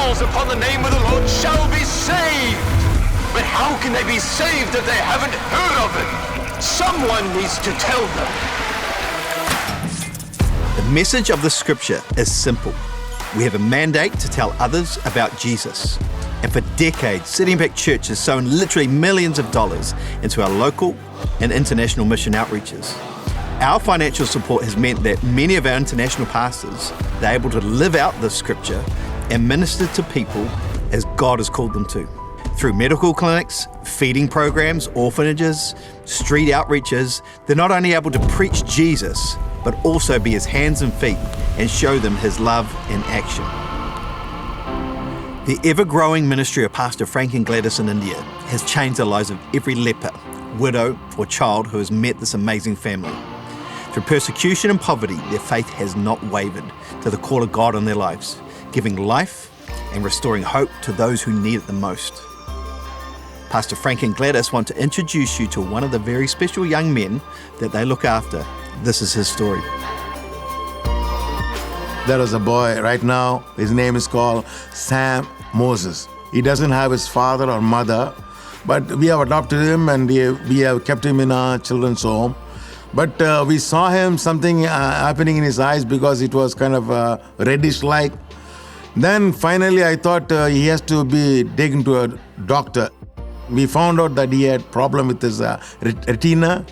calls upon the name of the Lord shall be saved. But how can they be saved if they haven't heard of it? Someone needs to tell them. The message of the scripture is simple. We have a mandate to tell others about Jesus. And for decades, City Impact Church has sown literally millions of dollars into our local and international mission outreaches. Our financial support has meant that many of our international pastors are able to live out this scripture and minister to people as God has called them to. Through medical clinics, feeding programs, orphanages, street outreaches, they're not only able to preach Jesus, but also be his hands and feet and show them his love in action. The ever-growing ministry of Pastor Frank and Gladys in India has changed the lives of every leper, widow or child who has met this amazing family. Through persecution and poverty, their faith has not wavered to the call of God in their lives, giving life and restoring hope to those who need it the most. Pastor Frank and Gladys want to introduce you to one of the very special young men that they look after. This is his story. There is a boy right now, his name is called Sam Moses. He doesn't have his father or mother, but we have adopted him and we have kept him in our children's home. But we saw him, something happening in his eyes because it was kind of reddish-like. Then finally I thought he has to be taken to a doctor. We found out that he had problem with his retina,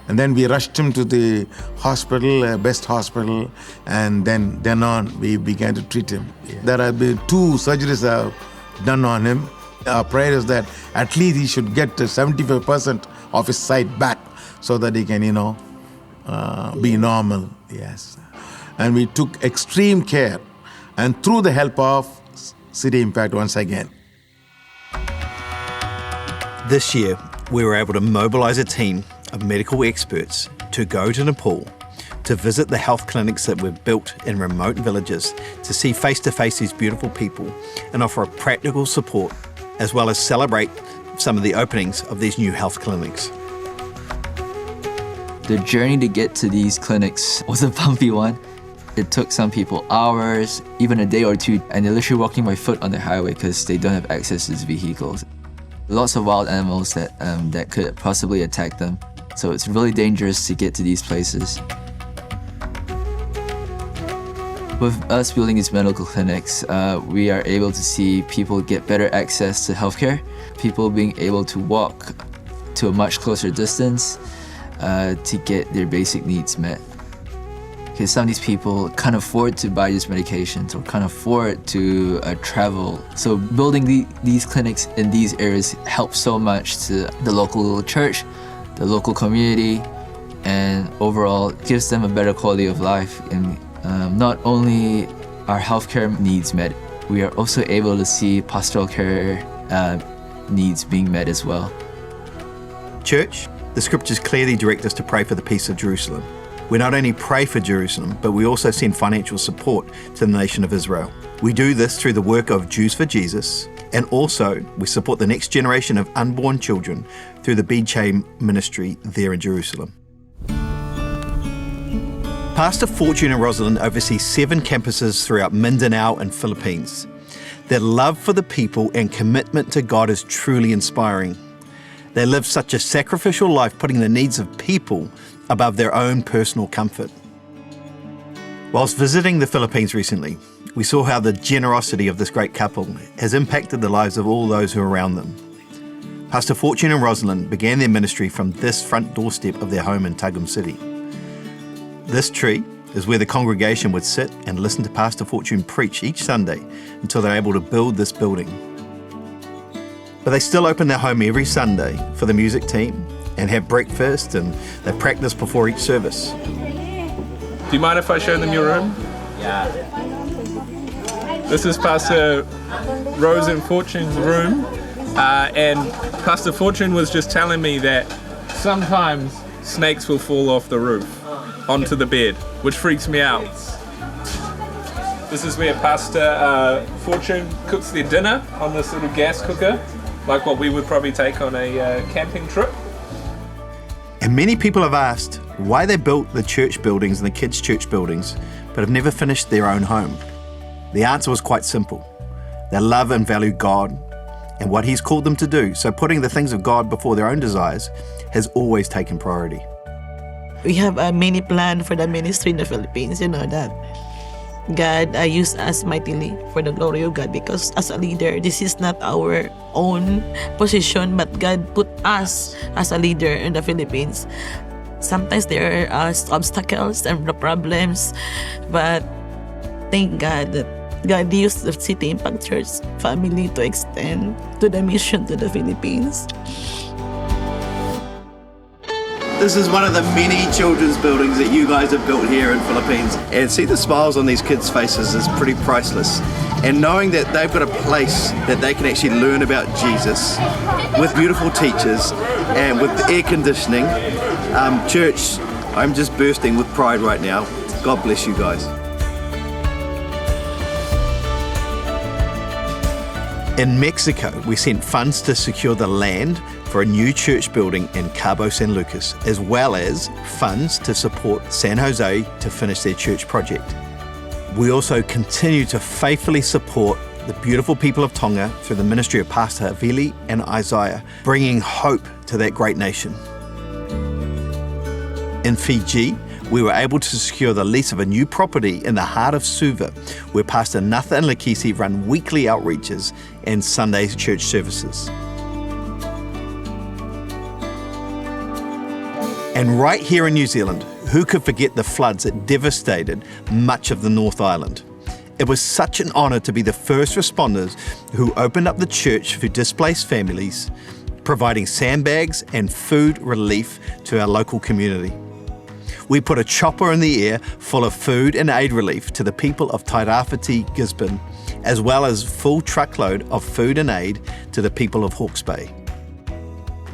and then we rushed him to the hospital, best hospital, and then on we began to treat him. There have been 2 surgeries done on him. Our prayer is that at least he should get 75% of his sight back so that he can, be normal. Yes. And we took extreme care, and through the help of City Impact once again. This year, we were able to mobilise a team of medical experts to go to Nepal, to visit the health clinics that we've built in remote villages, to see face-to-face these beautiful people and offer a practical support, as well as celebrate some of the openings of these new health clinics. The journey to get to these clinics was a bumpy one. It took some people hours, even a day or 2, and they're literally walking by foot on the highway because they don't have access to these vehicles. Lots of wild animals that could possibly attack them. So it's really dangerous to get to these places. With us building these medical clinics, we are able to see people get better access to healthcare, people being able to walk to a much closer distance to get their basic needs met. Because some of these people can't afford to buy these medications or can't afford to travel. So building these clinics in these areas helps so much to the local church, the local community, and overall gives them a better quality of life. And not only are healthcare needs met, we are also able to see pastoral care needs being met as well. Church, the scriptures clearly direct us to pray for the peace of Jerusalem. We not only pray for Jerusalem, but we also send financial support to the nation of Israel. We do this through the work of Jews for Jesus, and also we support the next generation of unborn children through the Bead Chain ministry there in Jerusalem. Pastor Fortune and Rosalind oversee 7 campuses throughout Mindanao and Philippines. Their love for the people and commitment to God is truly inspiring. They live such a sacrificial life, putting the needs of people above their own personal comfort. Whilst visiting the Philippines recently, we saw how the generosity of this great couple has impacted the lives of all those who are around them. Pastor Fortune and Rosalind began their ministry from this front doorstep of their home in Tagum City. This tree is where the congregation would sit and listen to Pastor Fortune preach each Sunday until they're able to build this building. But they still open their home every Sunday for the music team and have breakfast, and they practice before each service. Do you mind if I show them your room? Yeah. This is Pastor Rose and Fortune's room, and Pastor Fortune was just telling me that sometimes snakes will fall off the roof onto the bed, which freaks me out. This is where Pastor Fortune cooks their dinner on this little gas cooker, like what we would probably take on a camping trip. And many people have asked why they built the church buildings and the kids' church buildings, but have never finished their own home. The answer was quite simple. They love and value God and what He's called them to do, so putting the things of God before their own desires has always taken priority. We have a mini plan for the ministry in the Philippines, you know that. God used us mightily for the glory of God, because as a leader, this is not our own position, but God put us as a leader in the Philippines. Sometimes there are obstacles and the problems, but thank God that God used the City Impact Church family to extend to the mission to the Philippines. This is one of the many children's buildings that you guys have built here in Philippines. And see the smiles on these kids' faces is pretty priceless. And knowing that they've got a place that they can actually learn about Jesus with beautiful teachers and with air conditioning. Church, I'm just bursting with pride right now. God bless you guys. In Mexico, we sent funds to secure the land for a new church building in Cabo San Lucas, as well as funds to support San Jose to finish their church project. We also continue to faithfully support the beautiful people of Tonga through the ministry of Pastor Vili and Isaiah, bringing hope to that great nation. In Fiji, we were able to secure the lease of a new property in the heart of Suva, where Pastor Natha and Lakisi run weekly outreaches and Sunday church services. And right here in New Zealand, who could forget the floods that devastated much of the North Island? It was such an honour to be the first responders who opened up the church for displaced families, providing sandbags and food relief to our local community. We put a chopper in the air full of food and aid relief to the people of Tairāwhiti, Gisborne, as well as full truckload of food and aid to the people of Hawke's Bay.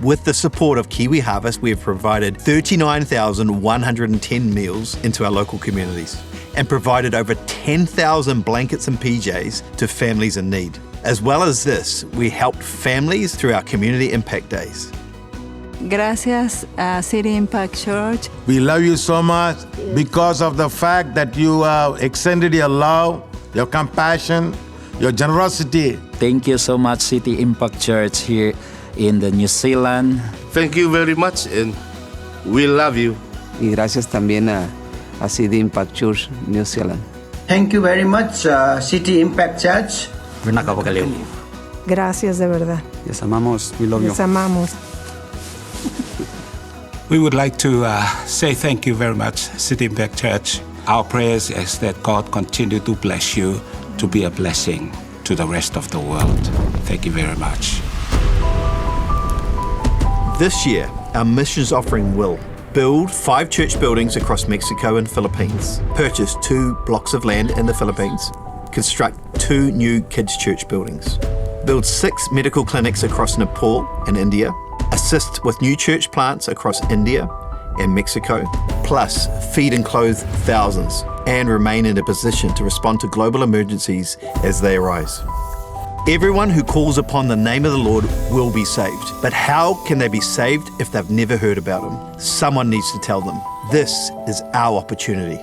With the support of Kiwi Harvest, we have provided 39,110 meals into our local communities and provided over 10,000 blankets and PJs to families in need. As well as this, we helped families through our community impact days. Gracias, City Impact Church. We love you so much because of the fact that you have extended your love, your compassion, your generosity. Thank you so much, City Impact Church here in the New Zealand. Thank you very much, and we love you. Y gracias también a City Impact Church New Zealand. Thank you very much, City Impact Church. Gracias de verdad. Les amamos. We love you. Les amamos. We would like to say thank you very much, City Impact Church. Our prayers is that God continue to bless you to be a blessing to the rest of the world. Thank you very much. This year, our missions offering will build 5 church buildings across Mexico and Philippines, purchase 2 blocks of land in the Philippines, construct 2 new kids' church buildings, build 6 medical clinics across Nepal and India, assist with new church plants across India and Mexico, plus feed and clothe thousands, and remain in a position to respond to global emergencies as they arise. Everyone who calls upon the name of the Lord will be saved. But how can they be saved if they've never heard about Him? Someone needs to tell them. This is our opportunity.